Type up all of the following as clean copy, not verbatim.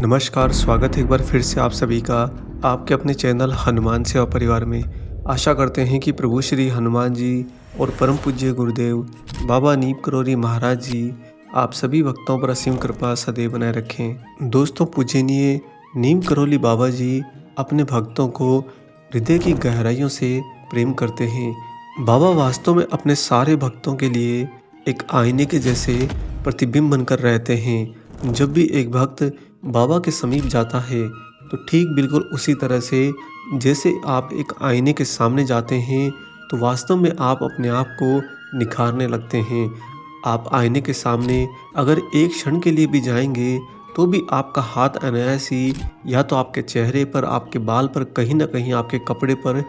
नमस्कार, स्वागत है एक बार फिर से आप सभी का आपके अपने चैनल हनुमान सेवा परिवार में। आशा करते हैं कि प्रभु श्री हनुमान जी और परम पूज्य गुरुदेव बाबा नीम करोली महाराज जी आप सभी भक्तों पर असीम कृपा सदैव बनाए रखें। दोस्तों, पूजनीय नीम करोली बाबा जी अपने भक्तों को हृदय की गहराइयों से प्रेम करते हैं। बाबा वास्तव में अपने सारे भक्तों के लिए एक आईने के जैसे प्रतिबिंब बनकर रहते हैं। जब भी एक भक्त बाबा के समीप जाता है तो ठीक बिल्कुल उसी तरह से जैसे आप एक आईने के सामने जाते हैं तो वास्तव में आप अपने आप को निखारने लगते हैं। आप आईने के सामने अगर एक क्षण के लिए भी जाएंगे तो भी आपका हाथ अनायास ही या तो आपके चेहरे पर, आपके बाल पर, कहीं ना कहीं आपके कपड़े पर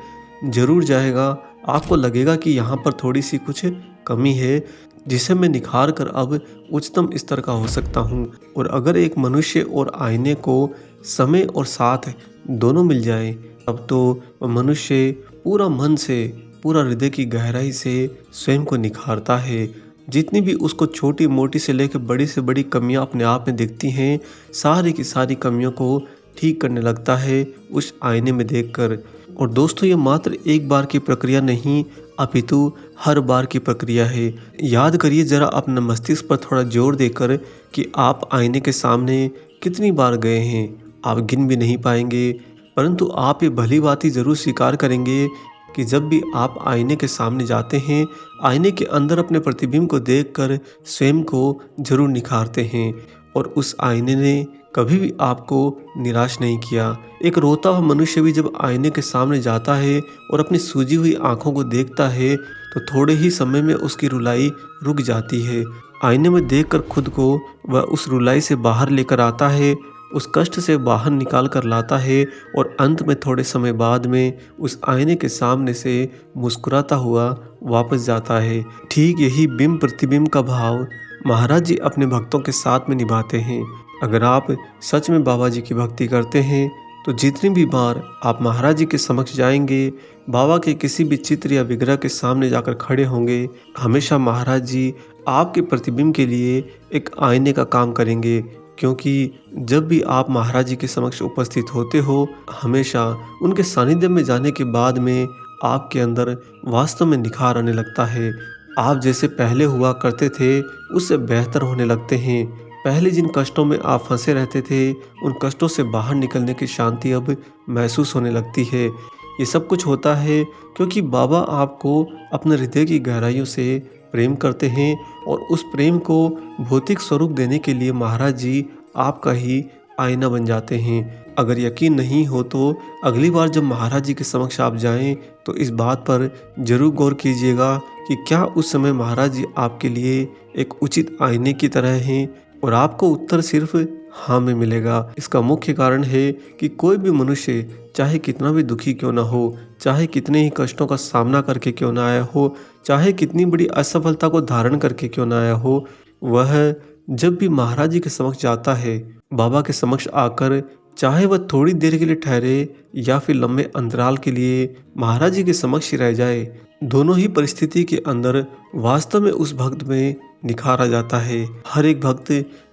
जरूर जाएगा। आपको लगेगा कि यहाँ पर थोड़ी सी कुछ कमी है जिसे मैं निखार कर अब उच्चतम स्तर का हो सकता हूँ। और अगर एक मनुष्य और आईने को समय और साथ दोनों मिल जाए तब तो मनुष्य पूरा मन से, पूरा हृदय की गहराई से स्वयं को निखारता है। जितनी भी उसको छोटी मोटी से लेकर बड़ी से बड़ी कमियां अपने आप में दिखती हैं, सारी की सारी कमियों को ठीक करने लगता है उस आईने में देखकर। और दोस्तों, ये मात्र एक बार की प्रक्रिया नहीं अपितु हर बार की प्रक्रिया है। याद करिए जरा अपने मस्तिष्क पर थोड़ा जोर देकर कि आप आईने के सामने कितनी बार गए हैं। आप गिन भी नहीं पाएंगे, परंतु आप ये भली बात ज़रूर स्वीकार करेंगे कि जब भी आप आईने के सामने जाते हैं, आईने के अंदर अपने प्रतिबिंब को देखकर स्वयं को जरूर निखारते हैं। और उस आईने ने कभी भी आपको निराश नहीं किया। एक रोता हुआ मनुष्य भी जब आईने के सामने जाता है और अपनी सूजी हुई आंखों को देखता है तो थोड़े ही समय में उसकी रुलाई रुक जाती है। आईने में देखकर खुद को वह उस रुलाई से बाहर लेकर आता है, उस कष्ट से बाहर निकाल कर लाता है और अंत में थोड़े समय बाद में उस आईने के सामने से मुस्कुराता हुआ वापस जाता है। ठीक यही बिंब प्रतिबिंब का भाव महाराज जी अपने भक्तों के साथ में निभाते हैं। अगर आप सच में बाबा जी की भक्ति करते हैं तो जितनी भी बार आप महाराज जी के समक्ष जाएंगे, बाबा के किसी भी चित्र या विग्रह के सामने जाकर खड़े होंगे, हमेशा महाराज जी आपके प्रतिबिंब के लिए एक आईने का काम करेंगे। क्योंकि जब भी आप महाराज जी के समक्ष उपस्थित होते हो, हमेशा उनके सानिध्य में जाने के बाद में आपके अंदर वास्तव में निखार आने लगता है। आप जैसे पहले हुआ करते थे उससे बेहतर होने लगते हैं। पहले जिन कष्टों में आप फंसे रहते थे, उन कष्टों से बाहर निकलने की शांति अब महसूस होने लगती है। ये सब कुछ होता है क्योंकि बाबा आपको अपने हृदय की गहराइयों से प्रेम करते हैं और उस प्रेम को भौतिक स्वरूप देने के लिए महाराज जी आपका ही आईना बन जाते हैं। अगर यकीन नहीं हो तो अगली बार जब महाराज जी के समक्ष आप जाएं तो इस बात पर जरूर गौर कीजिएगा कि क्या उस समय महाराज जी आपके लिए एक उचित आईने की तरह हैं। और आपको उत्तर सिर्फ हाँ में मिलेगा। इसका मुख्य कारण है कि कोई भी मनुष्य चाहे कितना भी दुखी क्यों ना हो, चाहे कितने ही कष्टों का सामना करके क्यों ना आया हो, चाहे कितनी बड़ी असफलता को धारण करके क्यों ना आया हो, वह जब भी महाराज जी के समक्ष जाता है, बाबा के समक्ष आकर चाहे वह थोड़ी देर के लिए ठहरे या फिर लंबे अंतराल के लिए महाराज जी के समक्ष रह जाए, दोनों ही परिस्थिति के अंदर वास्तव में उस भक्त में निखार आ जाता है। हर एक भक्त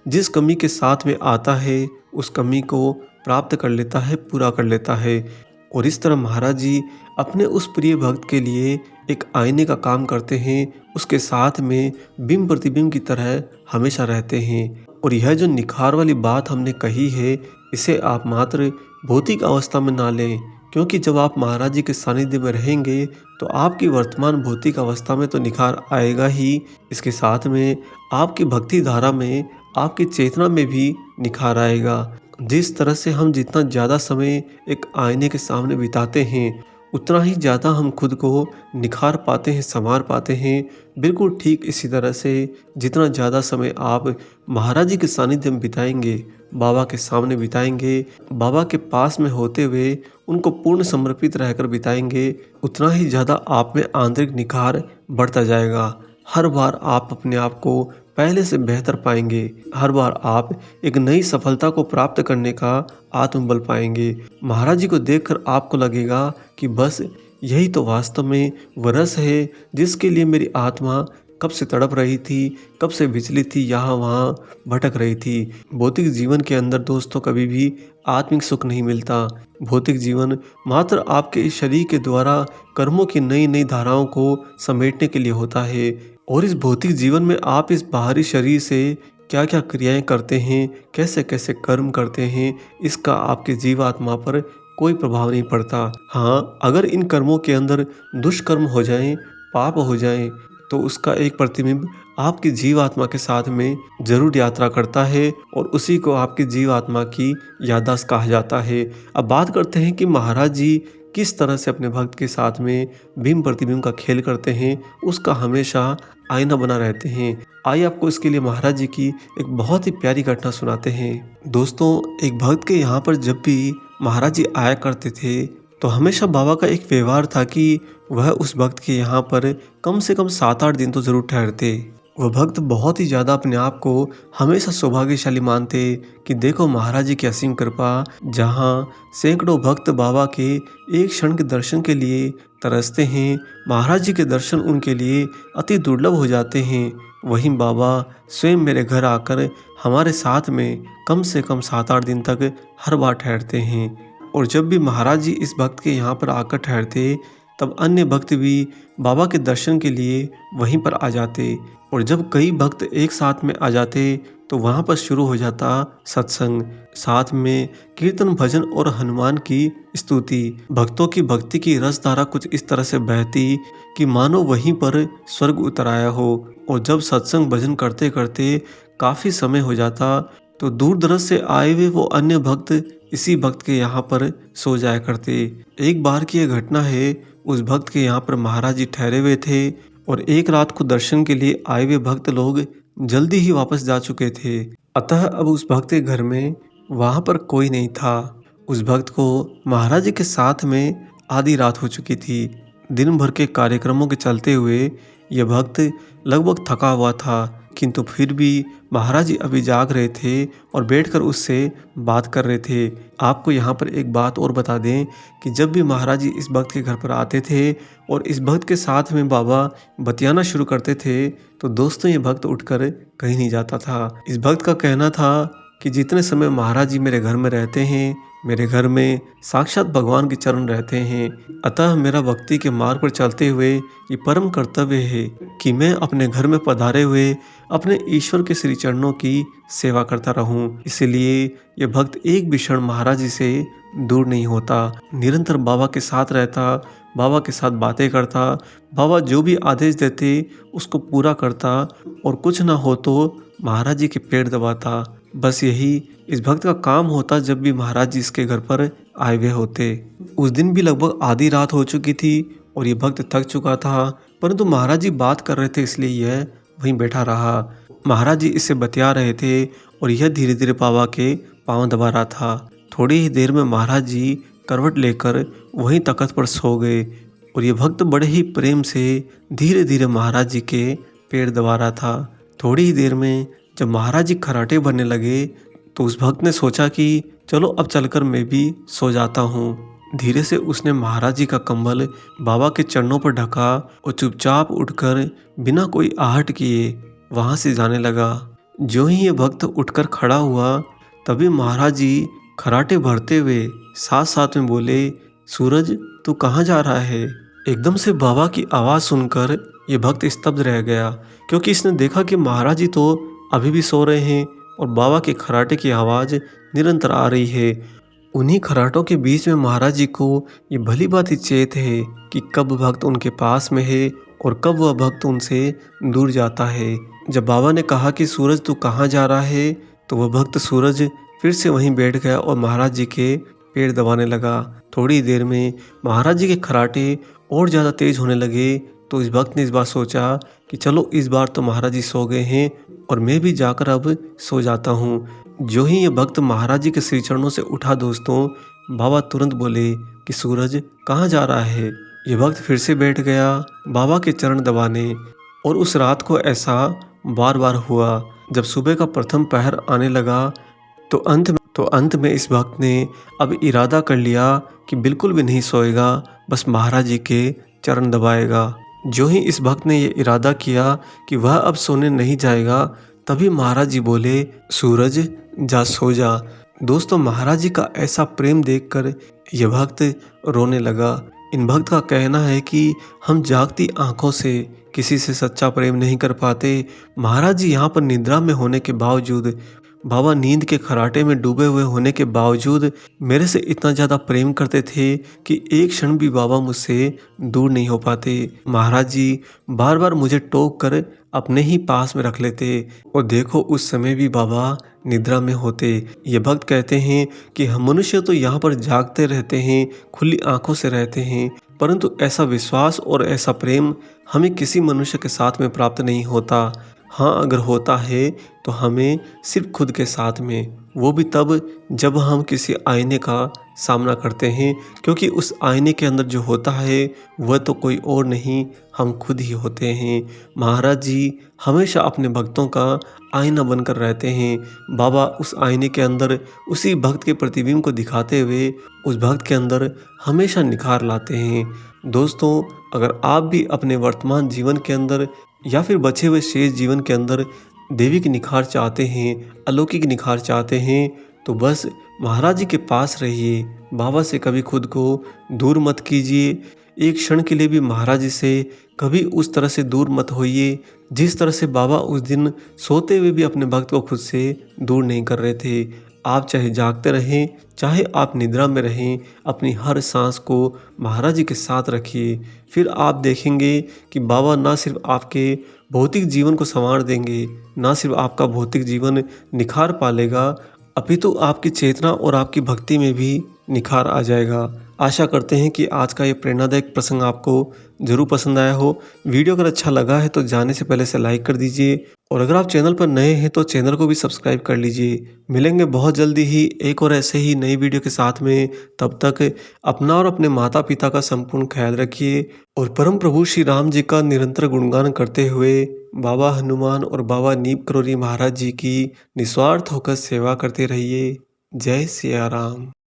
जिस कमी के साथ में आता है उस कमी को प्राप्त कर लेता है, पूरा कर लेता है। और इस तरह महाराज जी अपने उस प्रिय भक्त के लिए एक आईने का काम करते हैं, उसके साथ में बिंब प्रतिबिंब की तरह हमेशा रहते हैं। और यह जो निखार वाली बात हमने कही है, इसे आप मात्र भौतिक अवस्था में ना लें, क्योंकि जब आप महाराज जी के सानिध्य में रहेंगे तो आपकी वर्तमान भौतिक अवस्था में तो निखार आएगा ही, इसके साथ में आपकी भक्ति धारा में, आपकी चेतना में भी निखार आएगा। जिस तरह से हम जितना ज़्यादा समय एक आईने के सामने बिताते हैं, उतना ही ज़्यादा हम खुद को निखार पाते हैं, संवार पाते हैं। बिल्कुल ठीक इसी तरह से जितना ज़्यादा समय आप महाराज जी के सानिध्य में बिताएंगे, बाबा के सामने बिताएंगे, बाबा के पास में होते हुए उनको पूर्ण समर्पित रहकर बिताएंगे, उतना ही ज़्यादा आप में आंतरिक निखार बढ़ता जाएगा। हर बार आप अपने आप को पहले से बेहतर पाएंगे, हर बार आप एक नई सफलता को प्राप्त करने का आत्मबल पाएंगे। महाराज जी को देखकर आपको लगेगा कि बस यही तो वास्तव में वह रस है जिसके लिए मेरी आत्मा कब से तड़प रही थी, कब से विचलित थी, यहाँ वहाँ भटक रही थी। भौतिक जीवन के अंदर दोस्तों कभी भी आत्मिक सुख नहीं मिलता। भौतिक जीवन मात्र आपके इस शरीर के द्वारा कर्मों की नई नई धाराओं को समेटने के लिए होता है, और इस भौतिक जीवन में आप इस बाहरी शरीर से क्या क्या क्रियाएं करते हैं, कैसे कैसे कर्म करते हैं, इसका आपके जीवात्मा पर कोई प्रभाव नहीं पड़ता। हाँ, अगर इन कर्मों के अंदर दुष्कर्म हो जाएं, पाप हो जाएं, तो उसका एक प्रतिबिंब आपकी जीवात्मा के साथ में जरूर यात्रा करता है, और उसी को आपकी जीवात्मा की याददाश्त कहा जाता है। अब बात करते हैं कि महाराज जी किस तरह से अपने भक्त के साथ में बिंब प्रतिबिंब का खेल करते हैं, उसका हमेशा आईना बना रहते हैं। आइए आपको इसके लिए महाराज जी की एक बहुत ही प्यारी घटना सुनाते हैं। दोस्तों, एक भक्त के यहाँ पर जब भी महाराज जी आया करते थे, तो हमेशा बाबा का एक व्यवहार था कि वह उस भक्त के यहाँ पर कम से कम 7-8 दिन तो जरूर ठहरते। वह भक्त बहुत ही ज़्यादा अपने आप को हमेशा सौभाग्यशाली मानते कि देखो महाराज जी की असीम कृपा, जहाँ सैकड़ों भक्त बाबा के एक क्षण के दर्शन के लिए तरसते हैं, महाराज जी के दर्शन उनके लिए अति दुर्लभ हो जाते हैं। वहीं बाबा स्वयं मेरे घर आकर हमारे साथ में कम से कम 7-8 दिन तक हर बार ठहरते हैं। और जब भी महाराज जी इस भक्त के यहाँ पर आकर ठहरते, तब अन्य भक्त भी बाबा के दर्शन के लिए वहीं पर आ जाते। और जब कई भक्त एक साथ में आ जाते, तो वहाँ पर शुरू हो जाता सत्संग, साथ में कीर्तन भजन और हनुमान की स्तुति। भक्तों की भक्ति की रसधारा कुछ इस तरह से बहती कि मानो वहीं पर स्वर्ग उतर आया हो। और जब सत्संग भजन करते करते काफ़ी समय हो जाता, तो दूर दराज से आए हुए वो अन्य भक्त इसी भक्त के यहाँ पर सो जाया करते। एक बार की यह घटना है, उस भक्त के यहाँ पर महाराज जी ठहरे हुए थे, और एक रात को दर्शन के लिए आए हुए भक्त लोग जल्दी ही वापस जा चुके थे। अतः अब उस भक्त के घर में वहाँ पर कोई नहीं था। उस भक्त को महाराज जी के साथ में आधी रात हो चुकी थी। दिन भर के कार्यक्रमों के चलते हुए यह भक्त लगभग थका हुआ था, किंतु फिर भी महाराज जी अभी जाग रहे थे और बैठकर उससे बात कर रहे थे। आपको यहाँ पर एक बात और बता दें कि जब भी महाराज जी इस भक्त के घर पर आते थे और इस भक्त के साथ में बाबा बतियाना शुरू करते थे, तो दोस्तों ये भक्त उठकर कहीं नहीं जाता था। इस भक्त का कहना था कि जितने समय महाराज जी मेरे घर में रहते हैं, मेरे घर में साक्षात भगवान के चरण रहते हैं, अतः मेरा भक्ति के मार्ग पर चलते हुए ये परम कर्तव्य है कि मैं अपने घर में पधारे हुए अपने ईश्वर के श्री चरणों की सेवा करता रहूं। इसलिए यह भक्त एक भी क्षण महाराज जी से दूर नहीं होता, निरंतर बाबा के साथ रहता, बाबा के साथ बातें करता, बाबा जो भी आदेश देते उसको पूरा करता, और कुछ ना हो तो महाराज जी के पैर दबाता। बस यही इस भक्त का काम होता जब भी महाराज जी इसके घर पर आए हुए होते। उस दिन भी लगभग आधी रात हो चुकी थी और ये भक्त थक चुका था, परंतु महाराज जी बात कर रहे थे इसलिए यह वहीं बैठा रहा। महाराज जी इससे बतिया रहे थे और यह धीरे धीरे बाबा के पांव दबा रहा था। थोड़ी ही देर में महाराज जी करवट लेकर वहीं तख्त पर सो गए, और ये भक्त बड़े ही प्रेम से धीरे धीरे महाराज जी के पैर दबा रहा था। थोड़ी ही देर में जब महाराज जी खर्राटे भरने लगे, तो उस भक्त ने सोचा कि चलो अब चलकर मैं भी सो जाता हूँ। धीरे से उसने महाराज जी का कंबल बाबा के चरणों पर ढका और चुपचाप उठकर बिना कोई आहट किए वहाँ से जाने लगा। जो ही ये भक्त उठकर खड़ा हुआ, तभी महाराज जी खर्राटे भरते हुए साथ साथ में बोले, सूरज तू कहाँ जा रहा है? एकदम से बाबा की आवाज़ सुनकर ये भक्त स्तब्ध रह गया, क्योंकि इसने देखा कि महाराज जी तो अभी भी सो रहे हैं और बाबा के खर्राटे की आवाज़ निरंतर आ रही है। उन्हीं खर्राटों के बीच में महाराज जी को ये भली बात ही चेत है कि कब भक्त उनके पास में है और कब वह भक्त उनसे दूर जाता है। जब बाबा ने कहा कि सूरज तू कहाँ जा रहा है, तो वह भक्त सूरज फिर से वहीं बैठ गया और महाराज जी के पैर दबाने लगा। थोड़ी देर में महाराज जी के खर्राटे और ज़्यादा तेज होने लगे, तो इस भक्त ने इस बार सोचा कि चलो इस बार तो महाराज जी सो गए हैं और मैं भी जाकर अब सो जाता हूँ। जो ही ये भक्त महाराज जी के श्री चरणों से उठा दोस्तों, बाबा तुरंत बोले कि सूरज कहाँ जा रहा है। ये भक्त फिर से बैठ गया बाबा के चरण दबाने, और उस रात को ऐसा बार बार हुआ। जब सुबह का प्रथम पहर आने लगा, तो अंत में इस भक्त ने अब इरादा कर लिया कि बिल्कुल भी नहीं सोएगा, बस महाराज जी के चरण दबाएगा। जो ही इस भक्त ने ये इरादा किया कि वह अब सोने नहीं जाएगा, तभी महाराज जी बोले, सूरज जा सो जा। दोस्तों, महाराज जी का ऐसा प्रेम देखकर यह भक्त रोने लगा। इन भक्त का कहना है कि हम जागती आंखों से किसी से सच्चा प्रेम नहीं कर पाते। महाराज जी यहाँ पर निद्रा में होने के बावजूद, बाबा नींद के खराटे में डूबे हुए होने के बावजूद मेरे से इतना ज़्यादा प्रेम करते थे कि एक क्षण भी बाबा मुझसे दूर नहीं हो पाते। महाराज जी बार बार मुझे टोक कर अपने ही पास में रख लेते और देखो उस समय भी बाबा निद्रा में होते। ये भक्त कहते हैं कि हम मनुष्य तो यहाँ पर जागते रहते हैं, खुली आंखों से रहते हैं, परंतु ऐसा विश्वास और ऐसा प्रेम हमें किसी मनुष्य के साथ में प्राप्त नहीं होता। हाँ, अगर होता है तो हमें सिर्फ खुद के साथ में, वो भी तब जब हम किसी आईने का सामना करते हैं, क्योंकि उस आईने के अंदर जो होता है वह तो कोई और नहीं, हम खुद ही होते हैं। महाराज जी हमेशा अपने भक्तों का आईना बनकर रहते हैं। बाबा उस आईने के अंदर उसी भक्त के प्रतिबिंब को दिखाते हुए उस भक्त के अंदर हमेशा निखार लाते हैं। दोस्तों, अगर आप भी अपने वर्तमान जीवन के अंदर या फिर बचे हुए शेष जीवन के अंदर दैविक निखार चाहते हैं, अलौकिक निखार चाहते हैं, तो बस महाराज जी के पास रहिए। बाबा से कभी खुद को दूर मत कीजिए। एक क्षण के लिए भी महाराज जी से कभी उस तरह से दूर मत होइए जिस तरह से बाबा उस दिन सोते हुए भी अपने भक्त को खुद से दूर नहीं कर रहे थे। आप चाहे जागते रहें, चाहे आप निद्रा में रहें, अपनी हर सांस को महाराज जी के साथ रखिए। फिर आप देखेंगे कि बाबा ना सिर्फ आपके भौतिक जीवन को संवार देंगे, ना सिर्फ आपका भौतिक जीवन निखार पालेगा, अपितु आपकी चेतना और आपकी भक्ति में भी निखार आ जाएगा। आशा करते हैं कि आज का ये प्रेरणादायक प्रसंग आपको ज़रूर पसंद आया हो। वीडियो अगर अच्छा लगा है तो जाने से पहले से लाइक कर दीजिए और अगर आप चैनल पर नए हैं तो चैनल को भी सब्सक्राइब कर लीजिए। मिलेंगे बहुत जल्दी ही एक और ऐसे ही नई वीडियो के साथ में। तब तक अपना और अपने माता पिता का संपूर्ण ख्याल रखिए और परम प्रभु श्री राम जी का निरंतर गुणगान करते हुए बाबा हनुमान और बाबा नीप करोली महाराज जी की निस्वार्थ होकर सेवा करते रहिए। जय सिया राम।